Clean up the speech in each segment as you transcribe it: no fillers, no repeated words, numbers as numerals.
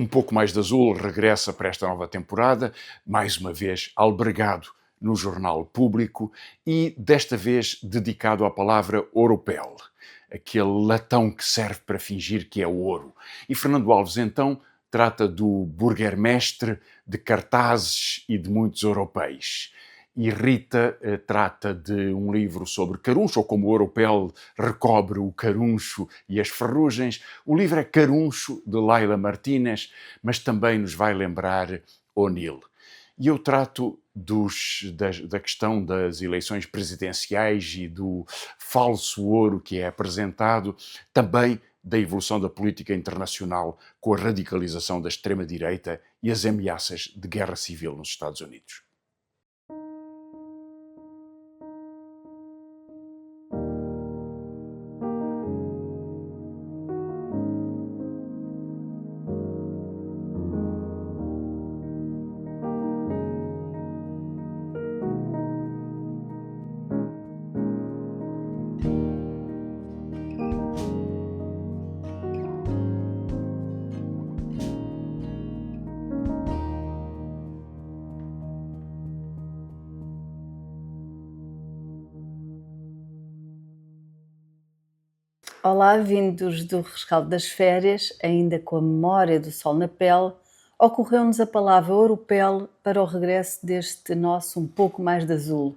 Um Pouco Mais de Azul regressa para esta nova temporada, mais uma vez albergado no Jornal Público e desta vez dedicado à palavra oropel, aquele latão que serve para fingir que é ouro. E Fernando Alves, então, trata do burguermestre, de cartazes e de muitos europeus. E Rita trata de um livro sobre caruncho, ou como o oropel recobre o caruncho e as ferrugens. O livro é Caruncho, de Laila Martínez, mas também nos vai lembrar O'Neill. E eu trato da questão das eleições presidenciais e do falso ouro que é apresentado, também da evolução da política internacional com a radicalização da extrema-direita e as ameaças de guerra civil nos Estados Unidos. Olá, vindos do rescaldo das férias, ainda com a memória do sol na pele, ocorreu-nos a palavra oropel para o regresso deste nosso Um Pouco Mais de Azul.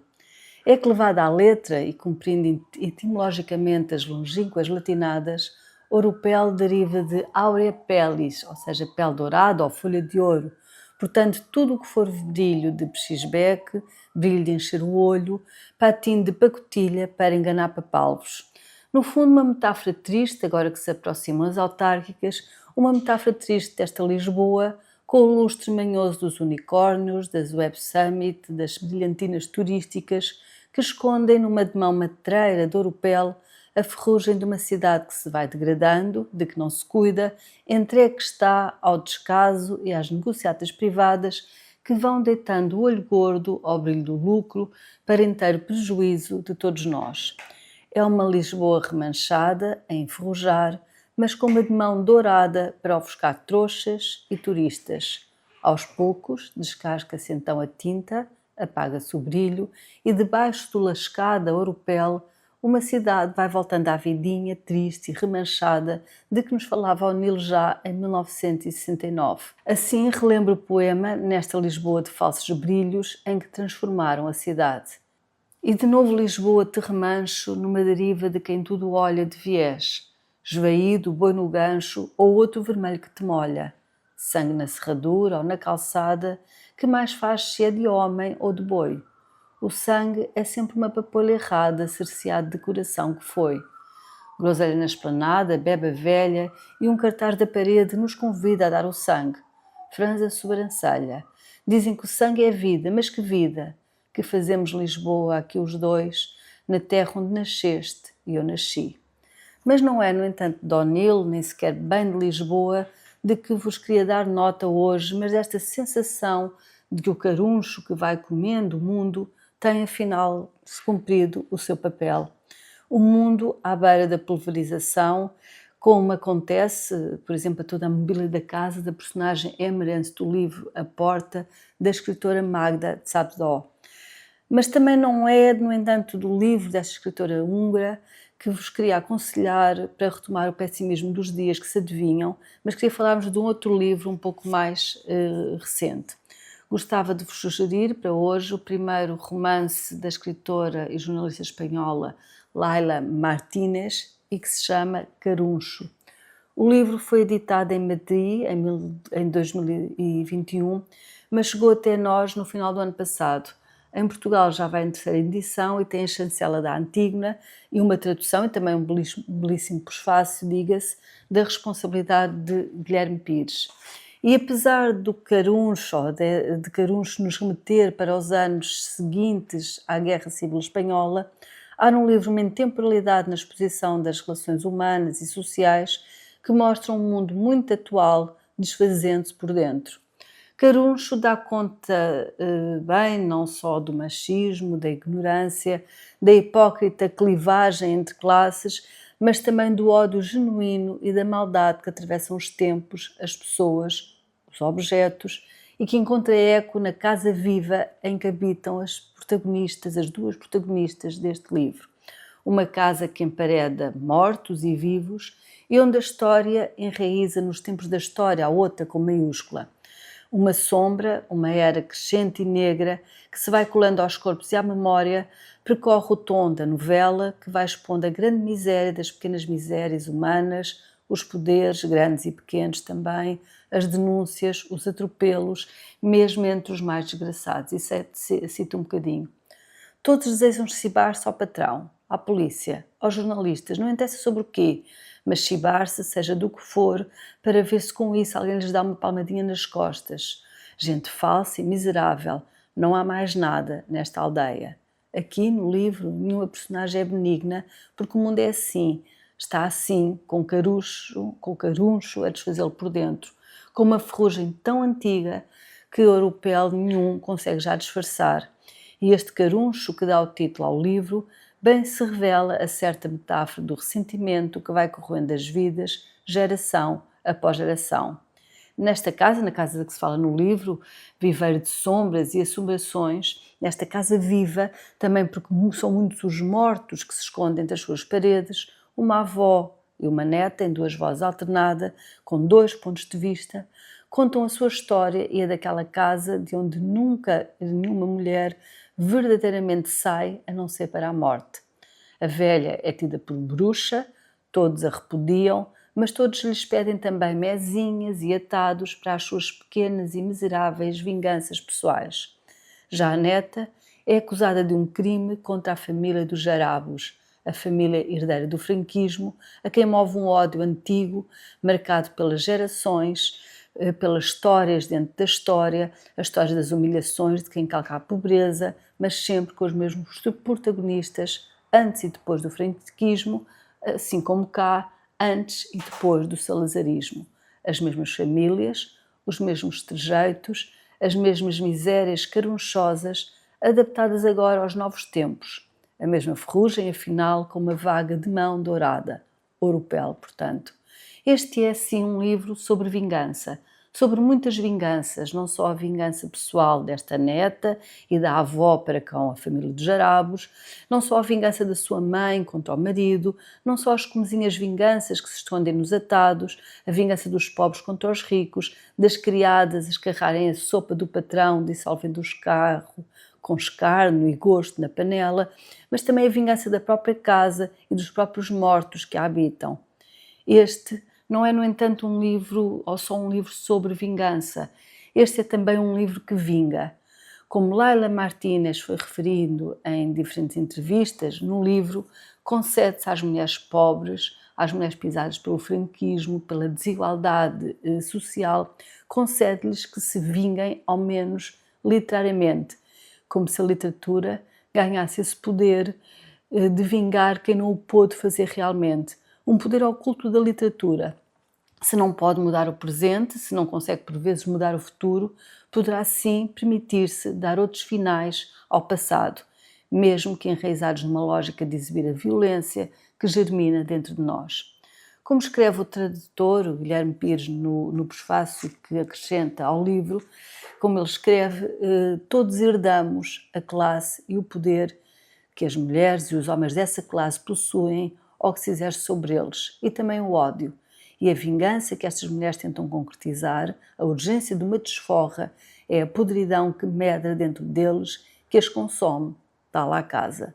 É que, levada à letra e cumprindo etimologicamente as longínquas latinadas, oropel deriva de aurea pellis, ou seja, pele dourada ou folha de ouro. Portanto, tudo o que for brilho de pechisbeque, brilho de encher o olho, patim de pacotilha para enganar papalvos. No fundo, uma metáfora triste, agora que se aproximam as autárquicas, uma metáfora triste desta Lisboa, com o lustre manhoso dos unicórnios, das Web Summit, das brilhantinas turísticas, que escondem numa demão matreira de oropel a ferrugem de uma cidade que se vai degradando, de que não se cuida, entregue que está ao descaso e às negociatas privadas que vão deitando o olho gordo ao brilho do lucro para inteiro prejuízo de todos nós. É uma Lisboa remanchada, a enferrujar, mas com uma demão dourada para ofuscar trouxas e turistas. Aos poucos, descasca-se então a tinta, apaga-se o brilho e debaixo do lascada oropel, uma cidade vai voltando à vidinha triste e remanchada de que nos falava O'Neill já em 1969. Assim relembro o poema nesta Lisboa de falsos brilhos em que transformaram a cidade. E de novo Lisboa te remancho numa deriva de quem tudo olha de viés, esvaído, boi no gancho ou outro vermelho que te molha, sangue na serradura ou na calçada, que mais faz se é de homem ou de boi. O sangue é sempre uma papoula errada, cerceado de coração que foi. Groselha na esplanada, bebe a velha e um cartaz da parede nos convida a dar o sangue. Franza a sobrancelha. Dizem que o sangue é vida, mas que vida! Que fazemos Lisboa aqui os dois, na terra onde nasceste e eu nasci. Mas não é, no entanto, de O'Neill, nem sequer bem de Lisboa, de que vos queria dar nota hoje, mas desta sensação de que o caruncho que vai comendo o mundo tem, afinal, se cumprido o seu papel. O mundo à beira da pulverização, como acontece, por exemplo, a toda a mobília da casa da personagem Emerence do livro A Porta, da escritora Magda Szabó. Mas também não é, no entanto, do livro dessa escritora húngara que vos queria aconselhar para retomar o pessimismo dos dias que se adivinham, mas queria falar-vos de um outro livro um pouco mais recente. Gostava de vos sugerir para hoje o primeiro romance da escritora e jornalista espanhola Laila Martínez e que se chama Caruncho. O livro foi editado em Madrid em 2021, mas chegou até nós no final do ano passado. Em Portugal já vai em terceira edição e tem a chancela da Antígona e uma tradução e também um belíssimo prefácio, diga-se, da responsabilidade de Guilherme Pires. E apesar do caruncho, de caruncho nos remeter para os anos seguintes à Guerra Civil Espanhola, há no livro uma intemporalidade na exposição das relações humanas e sociais que mostra um mundo muito atual, desfazendo-se por dentro. Caruncho dá conta bem não só do machismo, da ignorância, da hipócrita clivagem entre classes, mas também do ódio genuíno e da maldade que atravessam os tempos, as pessoas, os objetos, e que encontra eco na casa viva em que habitam as duas protagonistas deste livro. Uma casa que empareda mortos e vivos e onde a história enraiza nos tempos da história, a outra com maiúscula. Uma sombra, uma era crescente e negra que se vai colando aos corpos e à memória, percorre o tom da novela que vai expondo a grande miséria das pequenas misérias humanas, os poderes, grandes e pequenos também, as denúncias, os atropelos, mesmo entre os mais desgraçados. Isso cito um bocadinho. Todos desejam chibar-se ao patrão, à polícia, aos jornalistas, não interessa sobre o quê, mas chibar-se, seja do que for, para ver se com isso alguém lhes dá uma palmadinha nas costas. Gente falsa e miserável, não há mais nada nesta aldeia. Aqui no livro nenhuma personagem é benigna, porque o mundo é assim, está assim, com caruncho a desfazê-lo por dentro, com uma ferrugem tão antiga que europeu nenhum consegue já disfarçar. E este caruncho que dá o título ao livro bem se revela a certa metáfora do ressentimento que vai corroendo as vidas, geração após geração. Nesta casa, na casa de que se fala no livro, viveiro de sombras e assombrações, nesta casa viva, também porque são muitos os mortos que se escondem entre as suas paredes, uma avó e uma neta, em duas vozes alternadas, com dois pontos de vista, contam a sua história e a daquela casa de onde nunca nenhuma mulher verdadeiramente sai, a não ser para a morte. A velha é tida por bruxa, todos a repudiam, mas todos lhes pedem também mezinhas e atados para as suas pequenas e miseráveis vinganças pessoais. Já a neta é acusada de um crime contra a família dos Jarabos, a família herdeira do franquismo, a quem move um ódio antigo, marcado pelas gerações, pelas histórias dentro da história, as histórias das humilhações de quem calca a pobreza, mas sempre com os mesmos protagonistas, antes e depois do franquismo, assim como cá, antes e depois do salazarismo. As mesmas famílias, os mesmos trejeitos, as mesmas misérias carunchosas, adaptadas agora aos novos tempos. A mesma ferrugem, afinal, com uma vaga de mão dourada. Oropel, portanto. Este é, sim, um livro sobre vingança, sobre muitas vinganças, não só a vingança pessoal desta neta e da avó para com a família dos Jarabos, não só a vingança da sua mãe contra o marido, não só as comezinhas vinganças que se escondem nos atados, a vingança dos pobres contra os ricos, das criadas a escarrarem a sopa do patrão dissolvendo o escarro com escárnio e gosto na panela, mas também a vingança da própria casa e dos próprios mortos que a habitam. Este não é, no entanto, um livro ou só um livro sobre vingança. Este é também um livro que vinga. Como Laila Martínez foi referindo em diferentes entrevistas, no livro concede-se às mulheres pobres, às mulheres pisadas pelo franquismo, pela desigualdade social, concede-lhes que se vinguem, ao menos literariamente, como se a literatura ganhasse esse poder de vingar quem não o pôde fazer realmente. Um poder oculto da literatura. Se não pode mudar o presente, se não consegue por vezes mudar o futuro, poderá sim permitir-se dar outros finais ao passado, mesmo que enraizados numa lógica de exibir a violência que germina dentro de nós. Como escreve o tradutor, o Guilherme Pires, no prefácio que acrescenta ao livro, como ele escreve, todos herdamos a classe e o poder que as mulheres e os homens dessa classe possuem ou que se exerce sobre eles, e também o ódio. E a vingança que estas mulheres tentam concretizar, a urgência de uma desforra, é a podridão que medra dentro deles, que as consome, está lá a casa.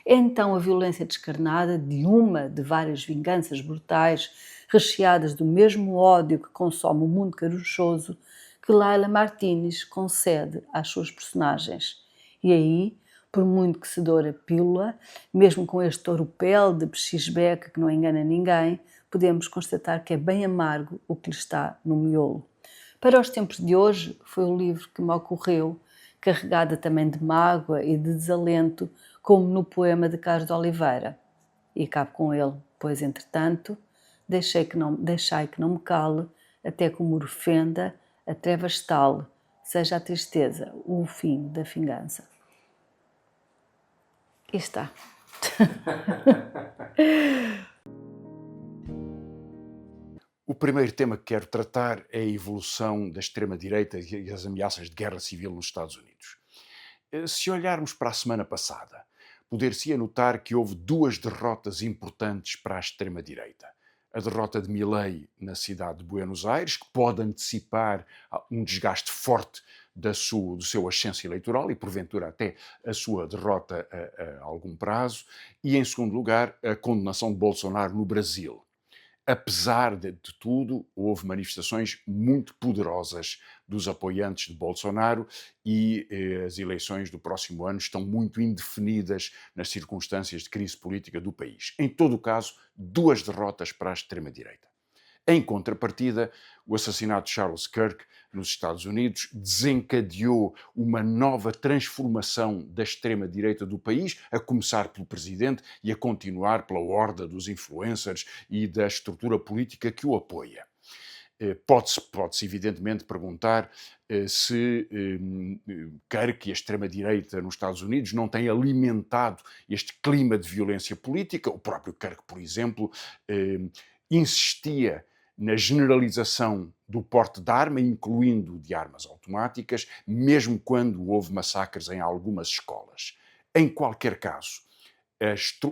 É então a violência descarnada de várias vinganças brutais, recheadas do mesmo ódio que consome o mundo carunchoso, que Laila Martínez concede às suas personagens. E aí, por muito que se doure a pílula, mesmo com este oropel de pechisbeca que não engana ninguém, podemos constatar que é bem amargo o que lhe está no miolo. Para os tempos de hoje, foi o livro que me ocorreu, carregada também de mágoa e de desalento, como no poema de Carlos de Oliveira. E cabe com ele, pois, entretanto, deixai que não me cale, até que o muro fenda, a treva estale, seja a tristeza o fim da vingança. E está. O primeiro tema que quero tratar é a evolução da extrema-direita e as ameaças de guerra civil nos Estados Unidos. Se olharmos para a semana passada, poder-se notar que houve duas derrotas importantes para a extrema-direita. A derrota de Milei na cidade de Buenos Aires, que pode antecipar um desgaste forte do seu ascenso eleitoral e, porventura, até a sua derrota a algum prazo. E, em segundo lugar, a condenação de Bolsonaro no Brasil. Apesar de tudo, houve manifestações muito poderosas dos apoiantes de Bolsonaro e as eleições do próximo ano estão muito indefinidas nas circunstâncias de crise política do país. Em todo o caso, duas derrotas para a extrema-direita. Em contrapartida, o assassinato de Charles Kirk nos Estados Unidos desencadeou uma nova transformação da extrema-direita do país, a começar pelo presidente e a continuar pela horda dos influencers e da estrutura política que o apoia. Pode-se evidentemente perguntar se Kirk e a extrema-direita nos Estados Unidos não têm alimentado este clima de violência política. O próprio Kirk, por exemplo, insistia na generalização do porte de arma, incluindo de armas automáticas, mesmo quando houve massacres em algumas escolas. Em qualquer caso,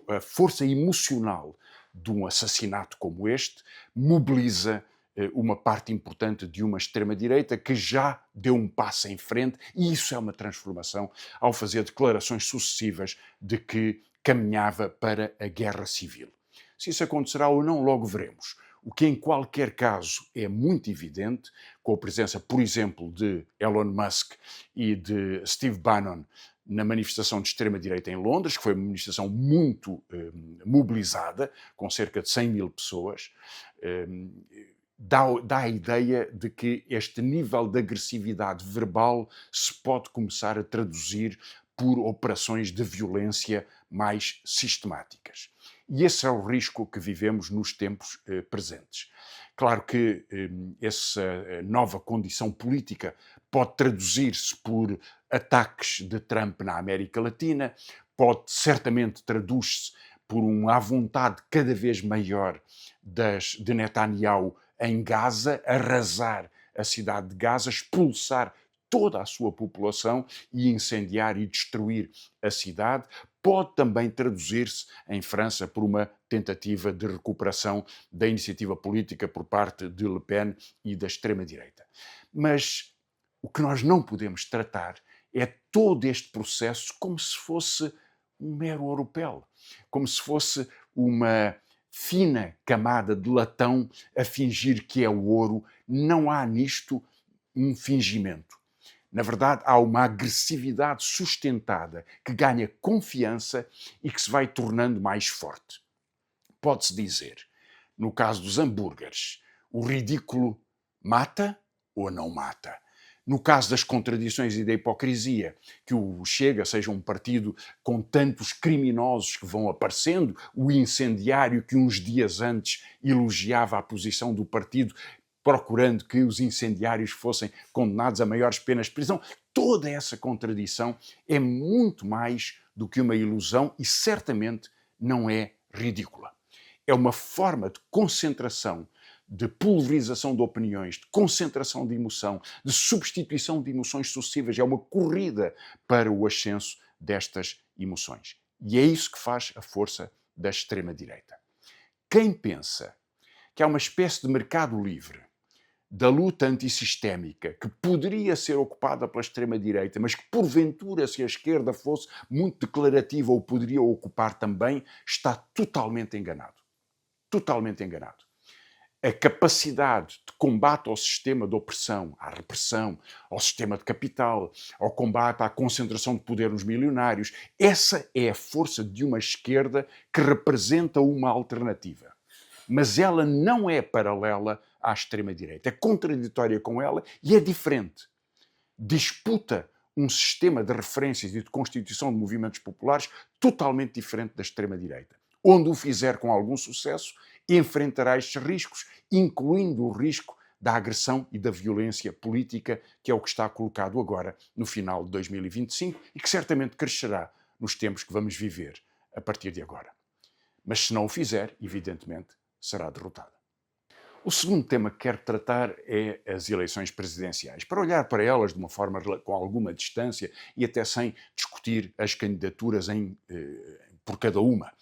a força emocional de um assassinato como este mobiliza uma parte importante de uma extrema-direita que já deu um passo em frente, e isso é uma transformação ao fazer declarações sucessivas de que caminhava para a guerra civil. Se isso acontecerá ou não, logo veremos. O que, em qualquer caso, é muito evidente, com a presença, por exemplo, de Elon Musk e de Steve Bannon na manifestação de extrema-direita em Londres, que foi uma manifestação muito mobilizada, com cerca de 100 mil pessoas, dá a ideia de que este nível de agressividade verbal se pode começar a traduzir por operações de violência mais sistemáticas. E esse é o risco que vivemos nos tempos presentes. Claro que essa nova condição política pode traduzir-se por ataques de Trump na América Latina, certamente traduz-se por uma à vontade cada vez maior de Netanyahu em Gaza, arrasar a cidade de Gaza, expulsar toda a sua população e incendiar e destruir a cidade. Pode também traduzir-se em França por uma tentativa de recuperação da iniciativa política por parte de Le Pen e da extrema-direita. Mas o que nós não podemos tratar é todo este processo como se fosse um mero oropel, como se fosse uma fina camada de latão a fingir que é o ouro. Não há nisto um fingimento. Na verdade, há uma agressividade sustentada que ganha confiança e que se vai tornando mais forte. Pode-se dizer, no caso dos hambúrgueres, o ridículo mata ou não mata? No caso das contradições e da hipocrisia, que o Chega seja um partido com tantos criminosos que vão aparecendo, o incendiário que uns dias antes elogiava a posição do partido, procurando que os incendiários fossem condenados a maiores penas de prisão. Toda essa contradição é muito mais do que uma ilusão e certamente não é ridícula. É uma forma de concentração, de pulverização de opiniões, de concentração de emoção, de substituição de emoções sucessivas. É uma corrida para o ascenso destas emoções. E é isso que faz a força da extrema-direita. Quem pensa que há uma espécie de mercado livre da luta antissistémica que poderia ser ocupada pela extrema-direita, mas que porventura, se a esquerda fosse muito declarativa, o poderia ocupar também, está totalmente enganado. Totalmente enganado. A capacidade de combate ao sistema de opressão, à repressão, ao sistema de capital, ao combate à concentração de poder nos milionários, essa é a força de uma esquerda que representa uma alternativa. Mas ela não é paralela à extrema-direita. É contraditória com ela e é diferente. Disputa um sistema de referências e de constituição de movimentos populares totalmente diferente da extrema-direita. Onde o fizer com algum sucesso, enfrentará estes riscos, incluindo o risco da agressão e da violência política, que é o que está colocado agora no final de 2025 e que certamente crescerá nos tempos que vamos viver a partir de agora. mas se não o fizer, evidentemente, será derrotada. O segundo tema que quero tratar é as eleições presidenciais, para olhar para elas de uma forma com alguma distância e até sem discutir as candidaturas por cada uma.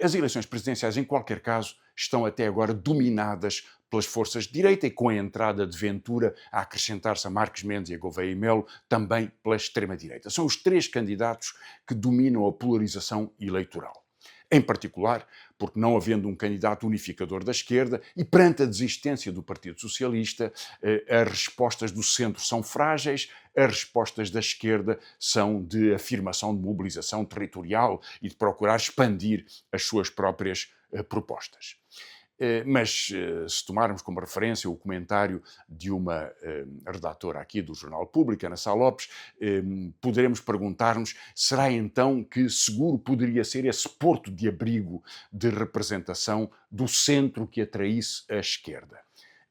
As eleições presidenciais, em qualquer caso, estão até agora dominadas pelas forças de direita e com a entrada de Ventura a acrescentar-se a Marques Mendes e a Gouveia e Melo, também pela extrema-direita. São os três candidatos que dominam a polarização eleitoral. Em particular, porque não havendo um candidato unificador da esquerda e perante a desistência do Partido Socialista, as respostas do centro são frágeis, as respostas da esquerda são de afirmação de mobilização territorial e de procurar expandir as suas próprias propostas. Mas se tomarmos como referência o comentário de uma redatora aqui do Jornal Público, Ana Sá Lopes, poderemos perguntar-nos, será então que seguro poderia ser esse porto de abrigo de representação do centro que atraísse a esquerda?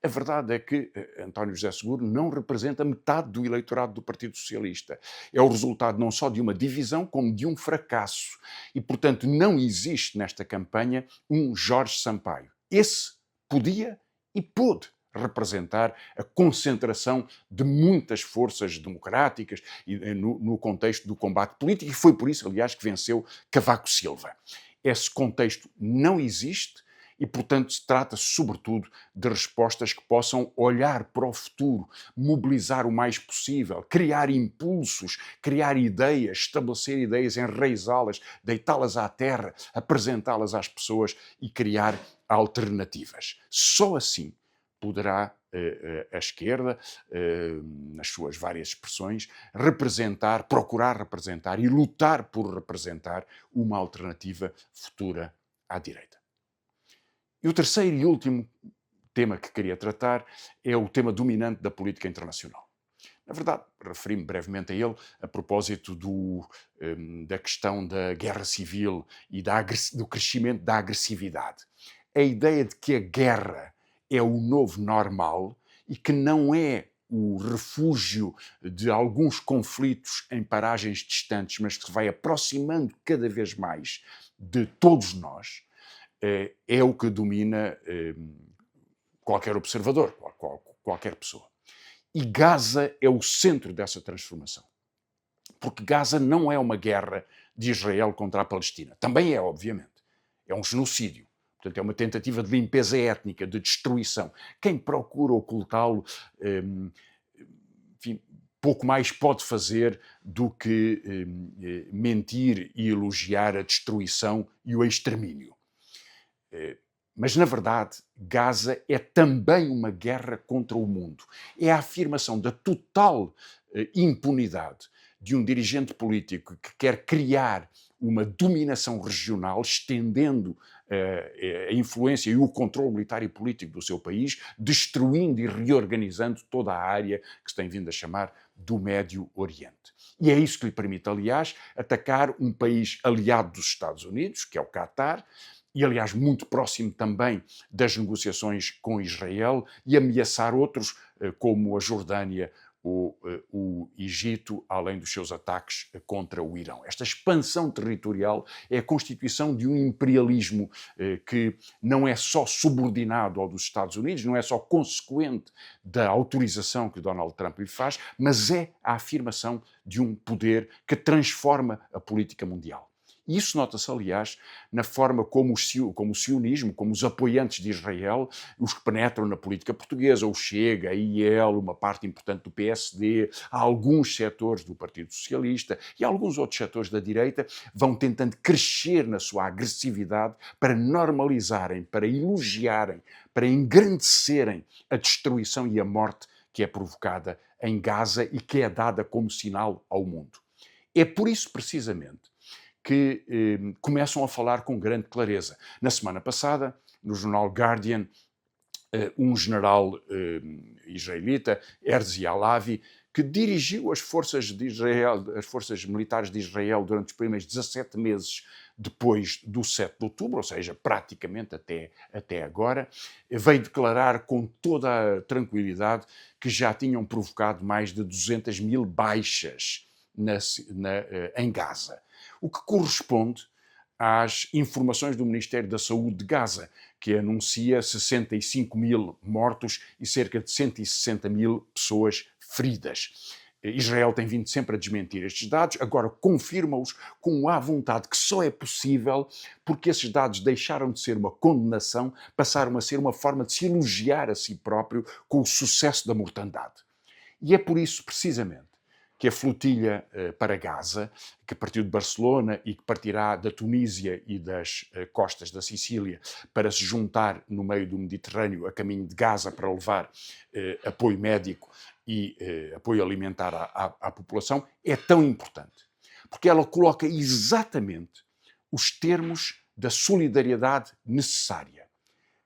A verdade é que António José Seguro não representa metade do eleitorado do Partido Socialista. É o resultado não só de uma divisão, como de um fracasso. E, portanto, não existe nesta campanha um Jorge Sampaio. Esse podia e pôde representar a concentração de muitas forças democráticas no contexto do combate político, e foi por isso, aliás, que venceu Cavaco Silva. Esse contexto não existe e, portanto, se trata sobretudo de respostas que possam olhar para o futuro, mobilizar o mais possível, criar impulsos, criar ideias, estabelecer ideias, enraizá-las, deitá-las à terra, apresentá-las às pessoas e criar alternativas. Só assim poderá a esquerda, nas suas várias expressões, procurar representar e lutar por representar uma alternativa futura à direita. E o terceiro e último tema que queria tratar é o tema dominante da política internacional. Na verdade, referi-me brevemente a ele a propósito da questão da guerra civil e do crescimento da agressividade. A ideia de que a guerra é o novo normal e que não é o refúgio de alguns conflitos em paragens distantes, mas que se vai aproximando cada vez mais de todos nós, é o que domina qualquer observador, qualquer pessoa. E Gaza é o centro dessa transformação. Porque Gaza não é uma guerra de Israel contra a Palestina. Também é, obviamente. É um genocídio. Portanto, é uma tentativa de limpeza étnica, de destruição. Quem procura ocultá-lo, enfim, pouco mais pode fazer do que mentir e elogiar a destruição e o extermínio. Mas, na verdade, Gaza é também uma guerra contra o mundo. É a afirmação da total impunidade de um dirigente político que quer criar uma dominação regional, estendendo a influência e o controle militar e político do seu país, destruindo e reorganizando toda a área que se tem vindo a chamar do Médio Oriente. E é isso que lhe permite, aliás, atacar um país aliado dos Estados Unidos, que é o Catar, e, aliás, muito próximo também das negociações com Israel, e ameaçar outros, como a Jordânia ou o Egito, além dos seus ataques contra o Irão. Esta expansão territorial é a constituição de um imperialismo que não é só subordinado ao dos Estados Unidos, não é só consequente da autorização que Donald Trump lhe faz, mas é a afirmação de um poder que transforma a política mundial. E isso nota-se, aliás, na forma como o sionismo, como os apoiantes de Israel, os que penetram na política portuguesa, o Chega, a IEL, uma parte importante do PSD, alguns setores do Partido Socialista e alguns outros setores da direita, vão tentando crescer na sua agressividade para normalizarem, para elogiarem, para engrandecerem a destruição e a morte que é provocada em Gaza e que é dada como sinal ao mundo. É por isso, precisamente, que começam a falar com grande clareza. Na semana passada, no jornal Guardian, um general israelita, Herzi Halevi, que dirigiu as forças de Israel, as forças militares de Israel durante os primeiros 17 meses depois do 7 de outubro, ou seja, praticamente até agora, veio declarar com toda a tranquilidade que já tinham provocado mais de 200 mil baixas em Gaza. O que corresponde às informações do Ministério da Saúde de Gaza, que anuncia 65 mil mortos e cerca de 160 mil pessoas feridas. Israel tem vindo sempre a desmentir estes dados, agora confirma-os com a vontade, que só é possível porque esses dados deixaram de ser uma condenação, passaram a ser uma forma de se elogiar a si próprio com o sucesso da mortandade. E é por isso, precisamente, que a flotilha para Gaza, que partiu de Barcelona e que partirá da Tunísia e das costas da Sicília para se juntar no meio do Mediterrâneo a caminho de Gaza para levar apoio médico e apoio alimentar à população, é tão importante. Porque ela coloca exatamente os termos da solidariedade necessária.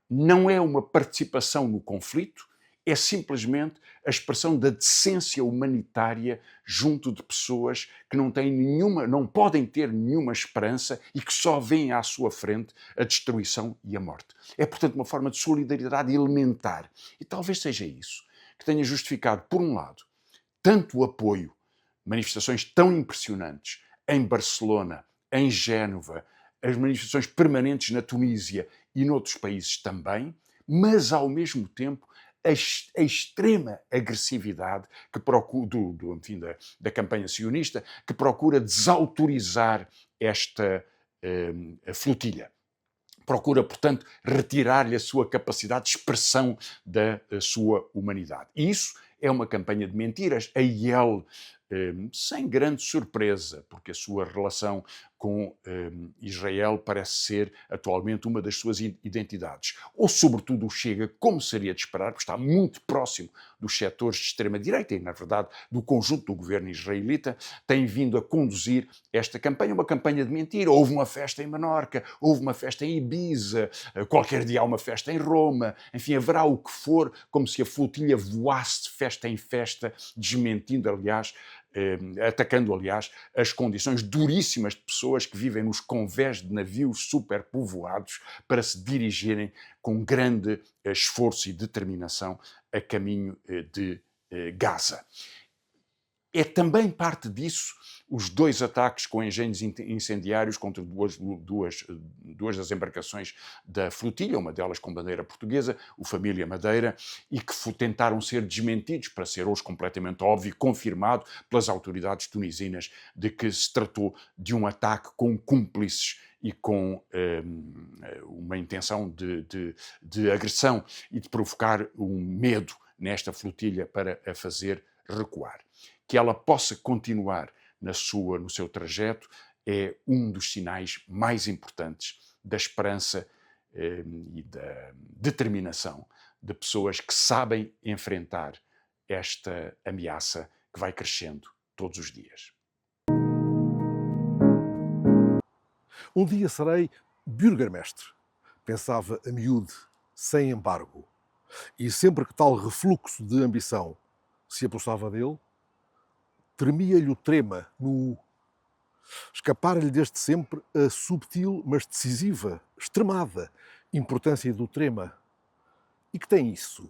Não é uma participação no conflito, é simplesmente a expressão da decência humanitária junto de pessoas que não podem ter nenhuma esperança e que só veem à sua frente a destruição e a morte. É, portanto, uma forma de solidariedade elementar. E talvez seja isso que tenha justificado, por um lado, tanto o apoio, manifestações tão impressionantes em Barcelona, em Génova, as manifestações permanentes na Tunísia e noutros países também, mas, ao mesmo tempo, a extrema agressividade que procura, da campanha sionista, que procura desautorizar esta flotilha. Procura, portanto, retirar-lhe a sua capacidade de expressão da sua humanidade. E isso é uma campanha de mentiras. A IEL, sem grande surpresa, porque a sua relação com Israel parece ser atualmente uma das suas identidades. Ou, sobretudo, o Chega, como seria de esperar, porque está muito próximo dos setores de extrema-direita e, na verdade, do conjunto do governo israelita, tem vindo a conduzir esta campanha, uma campanha de mentira. Houve uma festa em Menorca, houve uma festa em Ibiza, qualquer dia há uma festa em Roma, enfim, haverá o que for, como se a flotilha voasse de festa em festa, desmentindo, aliás, atacando, aliás, as condições duríssimas de pessoas que vivem nos convés de navios superpovoados para se dirigirem com grande esforço e determinação a caminho de Gaza. É também parte disso os dois ataques com engenhos incendiários contra duas das embarcações da flotilha, uma delas com bandeira portuguesa, o Família Madeira, e que tentaram ser desmentidos para ser hoje completamente óbvio, confirmado pelas autoridades tunisinas de que se tratou de um ataque com cúmplices e com uma intenção de agressão e de provocar um medo nesta flotilha para a fazer recuar. Que ela possa continuar no seu trajeto é um dos sinais mais importantes da esperança e da determinação de pessoas que sabem enfrentar esta ameaça que vai crescendo todos os dias. Um dia serei burgermestre, pensava a miúde, sem embargo. E sempre que tal refluxo de ambição se apossava dele, tremia-lhe o trema no escapara-lhe desde sempre a subtil, mas decisiva, extremada importância do trema. E que tem isso?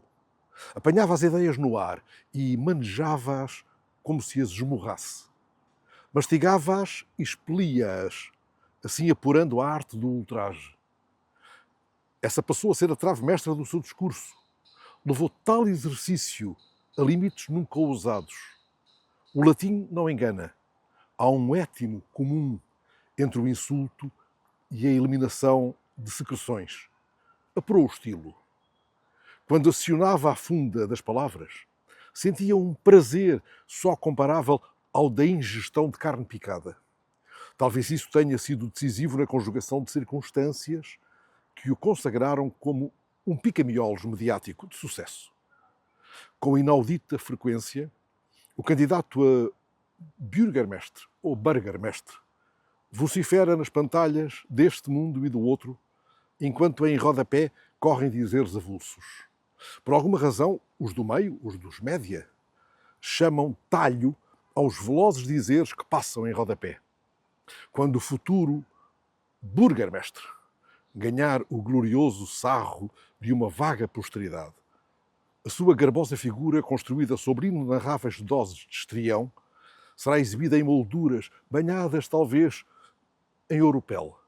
Apanhava as ideias no ar e manejava-as como se as esmurrasse. Mastigava-as e expelia-as, assim apurando a arte do ultraje. Essa passou a ser a trave mestra do seu discurso. Levou tal exercício a limites nunca ousados. O latim não engana. Há um étimo comum entre o insulto e a eliminação de secreções. Apurou o estilo. Quando acionava a funda das palavras, sentia um prazer só comparável ao da ingestão de carne picada. Talvez isso tenha sido decisivo na conjugação de circunstâncias que o consagraram como um pica-miolos mediático de sucesso. Com inaudita frequência, o candidato a burgermestre ou burgermestre vocifera nas pantalhas deste mundo e do outro, enquanto em rodapé correm dizeres avulsos. Por alguma razão, os do meio, os dos média, chamam talho aos velozes dizeres que passam em rodapé. Quando o futuro burgermestre ganhar o glorioso sarro de uma vaga posteridade, a sua garbosa figura, construída sobre inenarráveis doses de estrião, será exibida em molduras, banhadas talvez em ouropel.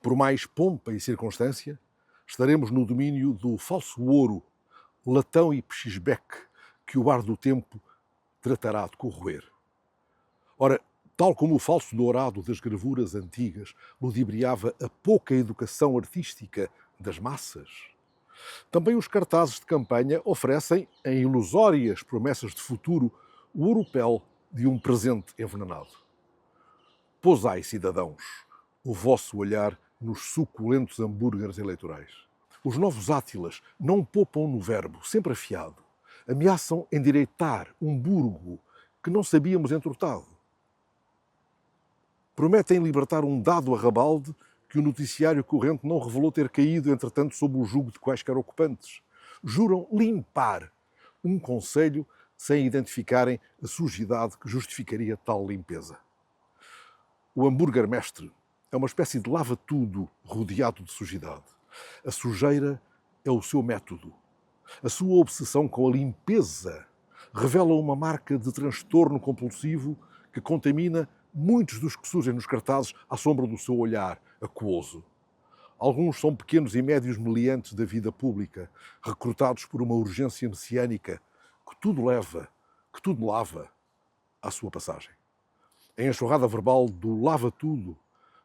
Por mais pompa e circunstância, estaremos no domínio do falso ouro, latão e pechisbeque que o ar do tempo tratará de corroer. Ora, tal como o falso dourado das gravuras antigas ludibriava a pouca educação artística das massas, também os cartazes de campanha oferecem, em ilusórias promessas de futuro, o oropel de um presente envenenado. Pousai, cidadãos, o vosso olhar nos suculentos hambúrgueres eleitorais. Os novos Átilas não poupam no verbo, sempre afiado. Ameaçam endireitar um burgo que não sabíamos entortado. Prometem libertar um dado arrabalde que o noticiário corrente não revelou ter caído, entretanto, sob o jugo de quaisquer ocupantes. Juram limpar um conselho sem identificarem a sujidade que justificaria tal limpeza. O hambúrguer mestre é uma espécie de lava-tudo rodeado de sujidade. A sujeira é o seu método. A sua obsessão com a limpeza revela uma marca de transtorno compulsivo que contamina muitos dos que surgem nos cartazes à sombra do seu olhar aquoso. Alguns são pequenos e médios meliantes da vida pública, recrutados por uma urgência messiânica que tudo leva, que tudo lava à sua passagem. A enxurrada verbal do lava-tudo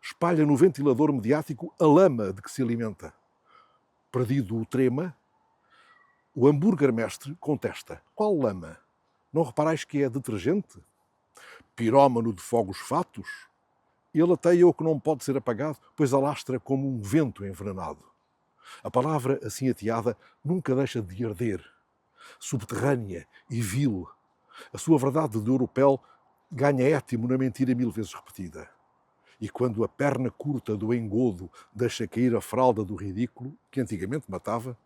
espalha no ventilador mediático a lama de que se alimenta. Perdido o trema, o hambúrguer mestre contesta. Qual lama? Não reparais que é detergente? Pirómano de fogos fatos? Ele ateia o que não pode ser apagado, pois alastra como um vento envenenado. A palavra assim ateada nunca deixa de arder, subterrânea e vil. A sua verdade de oropel ganha étimo na mentira 1000 vezes repetida. E quando a perna curta do engodo deixa cair a fralda do ridículo, que antigamente matava,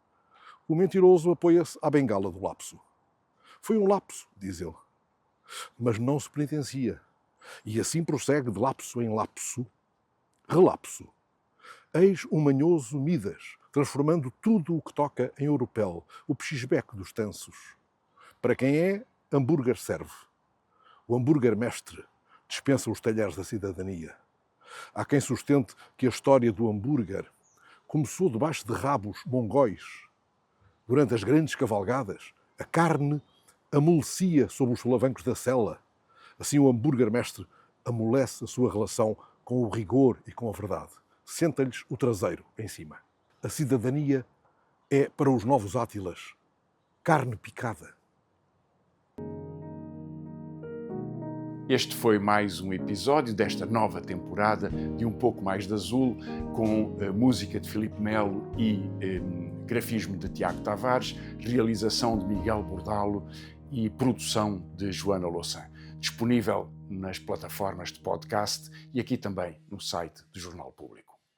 o mentiroso apoia-se à bengala do lapso. Foi um lapso, diz ele, mas não se penitencia. E assim prossegue de lapso em lapso, relapso. Eis um manhoso Midas, transformando tudo o que toca em oropel, o pechisbeque dos tansos. Para quem é, hambúrguer serve. O hambúrguer mestre dispensa os talheres da cidadania. Há quem sustente que a história do hambúrguer começou debaixo de rabos mongóis. Durante as grandes cavalgadas, a carne amolecia sob os solavancos da cela. Assim o hambúrguer mestre amolece a sua relação com o rigor e com a verdade. Senta-lhes o traseiro em cima. A cidadania é, para os novos Átilas, carne picada. Este foi mais um episódio desta nova temporada de Um Pouco Mais de Azul, com música de Filipe Melo e grafismo de Tiago Tavares, realização de Miguel Bordalo e produção de Joana Louçã. Disponível nas plataformas de podcast e aqui também no site do Jornal Público.